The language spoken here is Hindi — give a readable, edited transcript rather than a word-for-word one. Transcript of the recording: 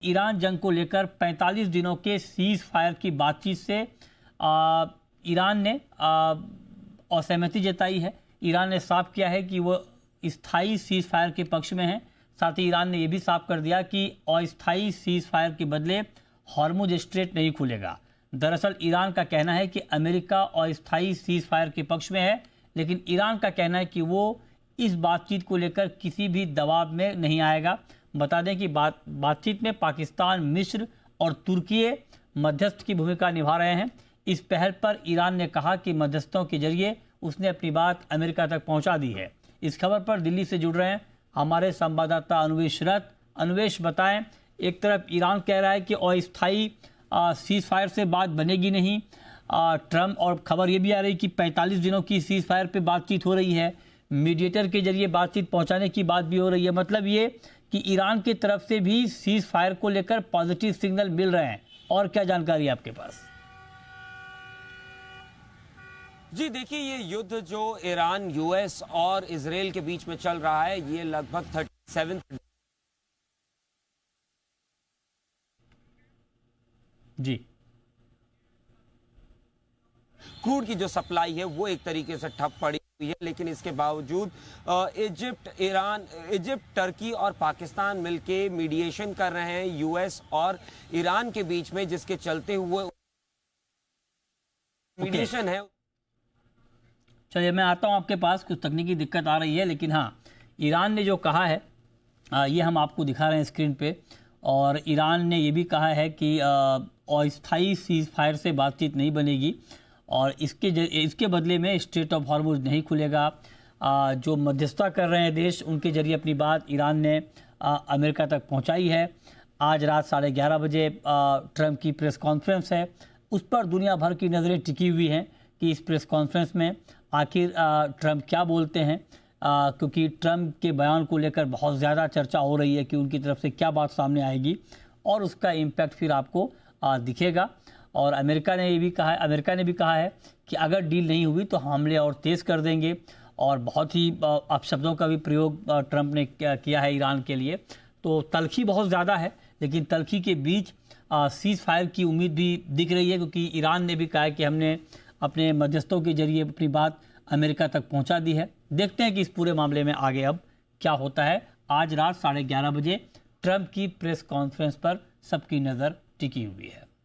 ईरान जंग को लेकर 45 दिनों के सीज फायर की बातचीत से ईरान ने असहमति जताई है। ईरान ने साफ किया है कि वो स्थायी सीज फायर के पक्ष में है। साथ ही ईरान ने यह भी साफ कर दिया कि अस्थायी सीज फायर के बदले हॉर्मुज स्ट्रेट नहीं खुलेगा। दरअसल ईरान का कहना है कि अमेरिका अस्थायी सीज फायर के पक्ष में है, लेकिन ईरान का कहना है कि वो इस बातचीत को लेकर किसी भी दबाव में नहीं आएगा। बता दें कि बातचीत में पाकिस्तान, मिस्र और तुर्की मध्यस्थ की भूमिका निभा रहे हैं। इस पहल पर ईरान ने कहा कि मध्यस्थों के जरिए उसने अपनी बात अमेरिका तक पहुंचा दी है। इस खबर पर दिल्ली से जुड़ रहे हैं हमारे संवाददाता अनुवेश रथ। अनुवेश, बताएं, एक तरफ ईरान कह रहा है कि अस्थायी सीज फायर से बात बनेगी नहीं, ट्रम्प, और खबर ये भी आ रही कि 45 दिनों की सीज फायर पर बातचीत हो रही है, मीडिएटर के जरिए बातचीत पहुंचाने की बात भी हो रही है। मतलब ये कि ईरान की तरफ से भी सीज फायर को लेकर पॉजिटिव सिग्नल मिल रहे हैं। और क्या जानकारी है आपके पास? जी देखिए, ये युद्ध जो ईरान, यूएस और इजराइल के बीच में चल रहा है, ये लगभग 37 जी क्रूड की जो सप्लाई है वो एक तरीके से ठप पड़ी हुई है। लेकिन इसके बावजूद इजिप्ट, टर्की और पाकिस्तान मिलके मीडिएशन कर रहे हैं यूएस और ईरान के बीच में, जिसके चलते हुए मीडिएशन है। चलिए, मैं आता हूं आपके पास। कुछ तकनीकी दिक्कत आ रही है, लेकिन हाँ, ईरान ने जो कहा है ये हम आपको दिखा रहे हैं स्क्रीन पे। और ईरान ने ये भी कहा है कि अस्थायी सीज फायर से बातचीत नहीं बनेगी और इसके बदले में स्ट्रेट ऑफ हॉर्मुज नहीं खुलेगा। जो मध्यस्थता कर रहे हैं देश, उनके जरिए अपनी बात ईरान ने अमेरिका तक पहुंचाई है। आज रात 11:30 बजे ट्रंप की प्रेस कॉन्फ्रेंस है, उस पर दुनिया भर की नज़रें टिकी हुई हैं कि इस प्रेस कॉन्फ्रेंस में आखिर ट्रंप क्या बोलते हैं, क्योंकि ट्रंप के बयान को लेकर बहुत ज़्यादा चर्चा हो रही है कि उनकी तरफ से क्या बात सामने आएगी और उसका इम्पैक्ट फिर आपको दिखेगा। और अमेरिका ने भी कहा है कि अगर डील नहीं हुई तो हमले और तेज़ कर देंगे। और बहुत ही अपशब्दों का भी प्रयोग ट्रंप ने किया है ईरान के लिए। तो तल्खी बहुत ज़्यादा है, लेकिन तल्खी के बीच सीज फायर की उम्मीद भी दिख रही है, क्योंकि ईरान ने भी कहा है कि हमने अपने मध्यस्थों के जरिए अपनी बात अमेरिका तक पहुंचा दी है। देखते हैं कि इस पूरे मामले में आगे अब क्या होता है। आज रात 11:30 बजे ट्रंप की प्रेस कॉन्फ्रेंस पर सबकी नज़र टिकी हुई है।